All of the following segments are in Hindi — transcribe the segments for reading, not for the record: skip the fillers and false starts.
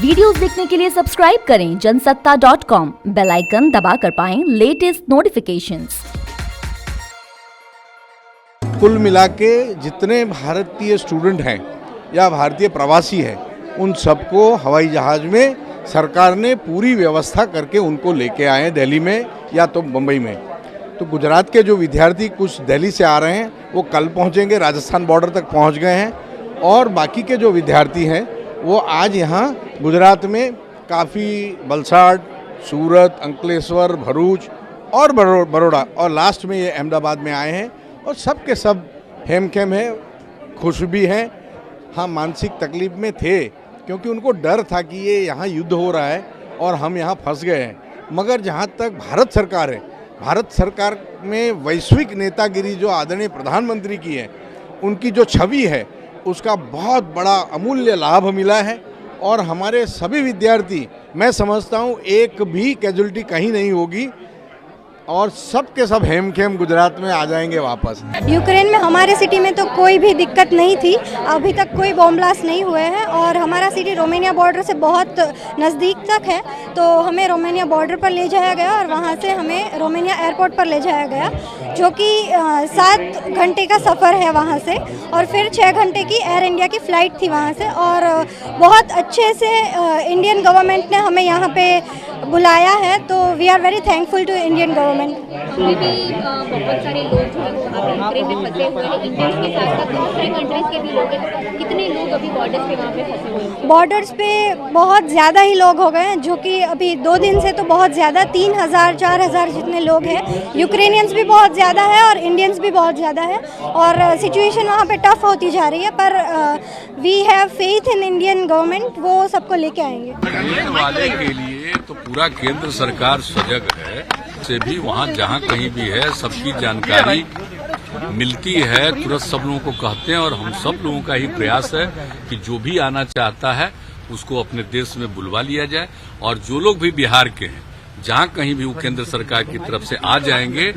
वीडियोस देखने के लिए सब्सक्राइब करें जनसत्ता.com, बेल आइकन दबाकर पाएं लेटेस्ट नोटिफिकेशंस। कुल मिला के जितने भारतीय स्टूडेंट हैं या भारतीय प्रवासी हैं, उन सबको हवाई जहाज़ में सरकार ने पूरी व्यवस्था करके उनको लेके आए हैं दिल्ली में या तो मुंबई में। तो गुजरात के जो विद्यार्थी कुछ दिल्ली से आ रहे हैं वो कल पहुंचेंगे, राजस्थान बॉर्डर तक पहुंच गए हैं, और बाकी के जो विद्यार्थी हैं वो आज यहाँ गुजरात में काफ़ी वलसाड, सूरत, अंकलेश्वर, भरूच और बड़ौदा और लास्ट में ये अहमदाबाद में आए हैं। और सब के सब हेमखेम है, खुश भी हैं। हाँ, मानसिक तकलीफ में थे क्योंकि उनको डर था कि ये यहाँ युद्ध हो रहा है और हम यहाँ फंस गए हैं। मगर जहाँ तक भारत सरकार है, भारत सरकार में वैश्विक नेतागिरी जो आदरणीय प्रधानमंत्री की है, उनकी जो छवि है, उसका बहुत बड़ा अमूल्य लाभ मिला है। और हमारे सभी विद्यार्थी, मैं समझता हूँ एक भी कैजुअलिटी कहीं नहीं होगी और सब के सब हेमखेम गुजरात में आ जाएंगे वापस। यूक्रेन में हमारे सिटी में तो कोई भी दिक्कत नहीं थी, अभी तक कोई बॉम्ब ब्लास्ट नहीं हुए हैं और हमारा सिटी रोमानिया बॉर्डर से बहुत नज़दीक तक है। तो हमें रोमानिया बॉर्डर पर ले जाया गया और वहाँ से हमें रोमानिया एयरपोर्ट पर ले जाया गया, जो कि 7 घंटे का सफ़र है वहाँ से, और फिर 6 घंटे की एयर इंडिया की फ़्लाइट थी वहाँ से। और बहुत अच्छे से इंडियन गवर्नमेंट ने हमें यहाँ पे बुलाया है, तो we are very thankful to Indian government. बहुत सारे लोग जो है वो यूक्रेन में फंसे हुए हैं, इंडियंस के साथ साथ दूसरे कंट्रीज के भी लोग हैं। कितने लोग अभी बॉर्डर्स पे वहाँ पे फंसे हुए हैं? बॉर्डर्स पे बहुत ज़्यादा ही लोग हो गए हैं, जो कि अभी 2 दिन से तो बहुत ज़्यादा 3000-4000 जितने लोग हैं। यूक्रेनियंस भी बहुत ज़्यादा है और इंडियंस भी बहुत ज़्यादा है और सिचुएशन वहाँ पे टफ होती जा रही है, पर we have faith in Indian government, वो सबको लेके आएंगे। वाले के लिए तो पूरा केंद्र सरकार सजग है, से भी वहाँ जहाँ कहीं भी है सबकी जानकारी मिलती है, तुरंत सब लोगों को कहते हैं। और हम सब लोगों का ही प्रयास है कि जो भी आना चाहता है उसको अपने देश में बुलवा लिया जाए, और जो लोग भी बिहार के हैं जहाँ कहीं भी वो केंद्र सरकार की तरफ से आ जाएंगे,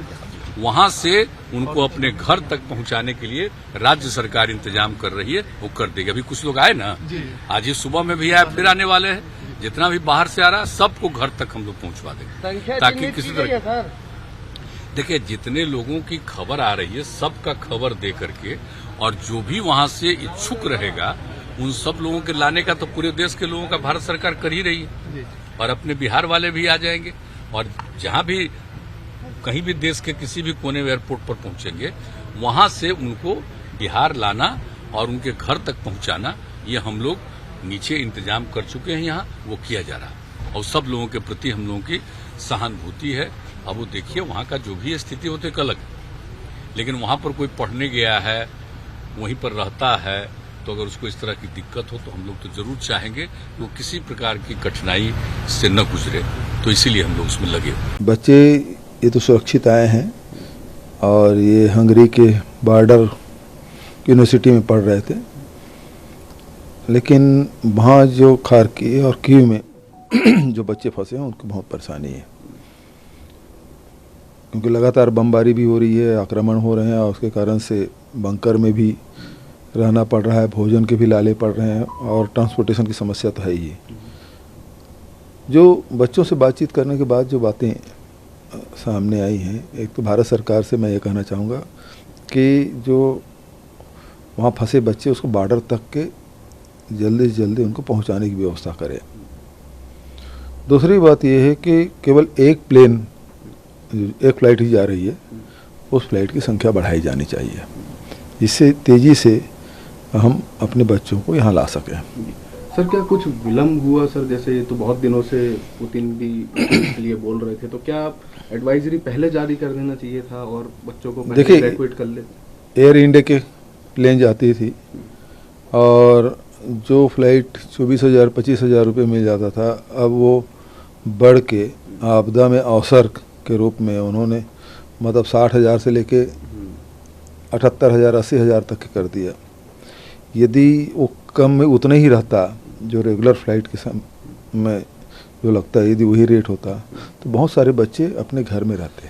वहाँ से उनको अपने घर तक पहुँचाने के लिए राज्य सरकार इंतजाम कर रही है, वो कर देगी। अभी कुछ लोग आए ना, आज ही सुबह में भी आए, फिर आने वाले हैं। जितना भी बाहर से आ रहा है सबको घर तक हम लोग पहुंचवा देंगे, ताकि किसी तरह देखिए जितने लोगों की खबर आ रही है सबका खबर दे करके, और जो भी वहां से इच्छुक रहेगा उन सब लोगों के लाने का तो पूरे देश के लोगों का भारत सरकार कर ही रही है। और अपने बिहार वाले भी आ जाएंगे, और जहां भी कहीं भी देश के किसी भी कोने एयरपोर्ट पर पहुंचेंगे वहां से उनको बिहार लाना और उनके घर तक पहुंचाना, ये हम लोग नीचे इंतजाम कर चुके हैं, यहाँ वो किया जा रहा है। और सब लोगों के प्रति हम लोगों की सहानुभूति है। अब वो देखिए वहाँ का जो भी स्थिति होती है अलग, लेकिन वहाँ पर कोई पढ़ने गया है, वहीं पर रहता है, तो अगर उसको इस तरह की दिक्कत हो तो हम लोग तो जरूर चाहेंगे कि वो किसी प्रकार की कठिनाई से न गुजरे, तो इसीलिए हम लोग उसमें लगे। बच्चे ये तो सुरक्षित आए हैं और ये हंगरी के बॉर्डर यूनिवर्सिटी में पढ़ रहे थे, लेकिन वहाँ जो खारकी और कीव में जो बच्चे फंसे हैं उनको बहुत परेशानी है, क्योंकि लगातार बमबारी भी हो रही है, आक्रमण हो रहे हैं, और उसके कारण से बंकर में भी रहना पड़ रहा है, भोजन के भी लाले पड़ रहे हैं, और ट्रांसपोर्टेशन की समस्या तो है ही। जो बच्चों से बातचीत करने के बाद जो बातें सामने आई हैं, एक तो भारत सरकार से मैं ये कहना चाहूँगा कि जो वहाँ फंसे बच्चे उसको बॉर्डर तक के जल्दी से जल्दी उनको पहुंचाने की व्यवस्था करें। दूसरी बात यह है कि केवल एक फ्लाइट ही जा रही है, उस फ्लाइट की संख्या बढ़ाई जानी चाहिए, जिससे तेज़ी से हम अपने बच्चों को यहाँ ला सकें। सर, क्या कुछ विलम्ब हुआ सर? जैसे ये तो बहुत दिनों से पुतिन भी के लिए बोल रहे थे, तो क्या एडवाइजरी पहले जारी कर देना चाहिए था और बच्चों को पहले इवैक्यूएट कर लेते? एयर इंडिया के प्लेन जाती थी और जो फ्लाइट 24,000-25,000 रुपये मिल जाता था, अब वो बढ़ के आपदा में अवसर के रूप में उन्होंने मतलब 60,000 से लेके 78,000-80,000 तक कर दिया। यदि वो कम में उतना ही रहता जो रेगुलर फ्लाइट के समय जो लगता है, यदि वही रेट होता तो बहुत सारे बच्चे अपने घर में रहते।